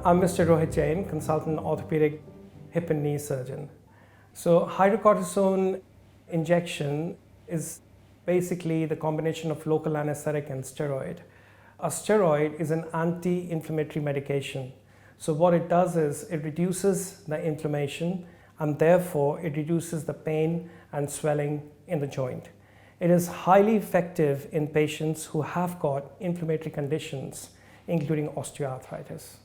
I'm Mr. Rohit Jain, consultant orthopedic hip and knee surgeon. So hydrocortisone injection is basically the combination of local anesthetic and steroid. A steroid is an anti-inflammatory medication. So what it does is it reduces the inflammation and therefore it reduces the pain and swelling in the joint. It is highly effective in patients who have got inflammatory conditions, including osteoarthritis.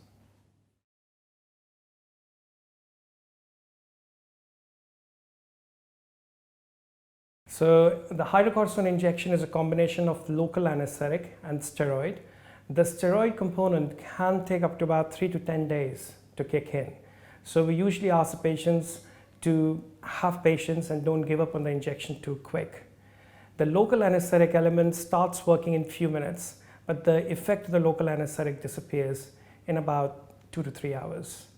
So the hydrocortisone injection is a combination of local anesthetic and steroid. The steroid component can take up to about 3 to 10 days to kick in. So we usually ask the patients to have patience and don't give up on the injection too quick. The local anesthetic element starts working in a few minutes, but the effect of the local anesthetic disappears in about 2 to 3 hours.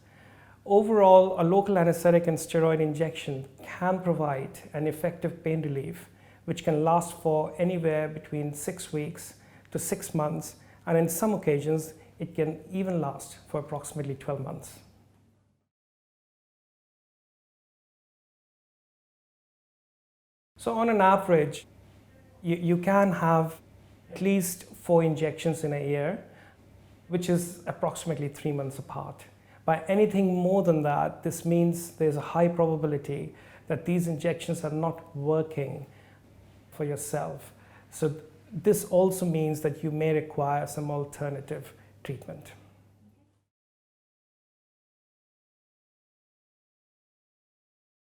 Overall, a local anesthetic and steroid injection can provide an effective pain relief, which can last for anywhere between 6 weeks to 6 months, and in some occasions, it can even last for approximately 12 months. So on an average, you can have at least 4 injections in a year, which is approximately 3 months apart. By anything more than that, this means there's a high probability that these injections are not working for yourself. So this also means that you may require some alternative treatment.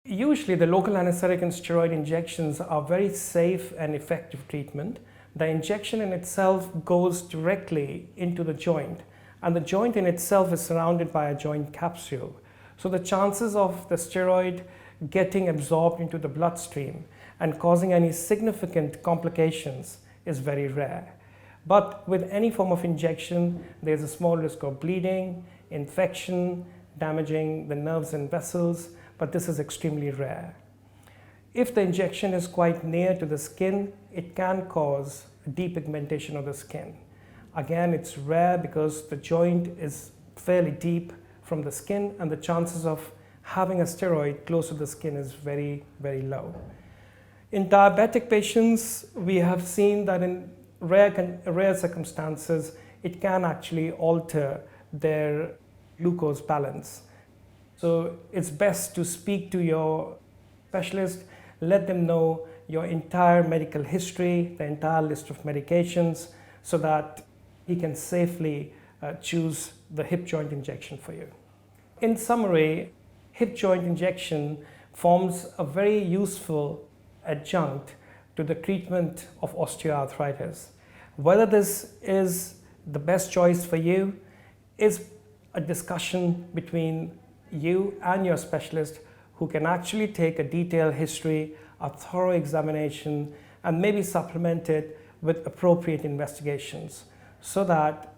Usually the local anesthetic and steroid injections are very safe and effective treatment. The injection in itself goes directly into the joint, and the joint in itself is surrounded by a joint capsule. So the chances of the steroid getting absorbed into the bloodstream and causing any significant complications is very rare. But with any form of injection, there's a small risk of bleeding, infection, damaging the nerves and vessels, but this is extremely rare. If the injection is quite near to the skin, it can cause depigmentation of the skin. Again, it's rare because the joint is fairly deep from the skin and the chances of having a steroid close to the skin is very, very low. In diabetic patients, we have seen that in rare circumstances, it can actually alter their glucose balance. So it's best to speak to your specialist, let them know your entire medical history, the entire list of medications, so that he can safely choose the hip joint injection for you. In summary, hip joint injection forms a very useful adjunct to the treatment of osteoarthritis. Whether this is the best choice for you is a discussion between you and your specialist, who can actually take a detailed history, a thorough examination, and maybe supplement it with appropriate investigations, so that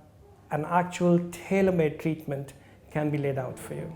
an actual tailor-made treatment can be laid out for you.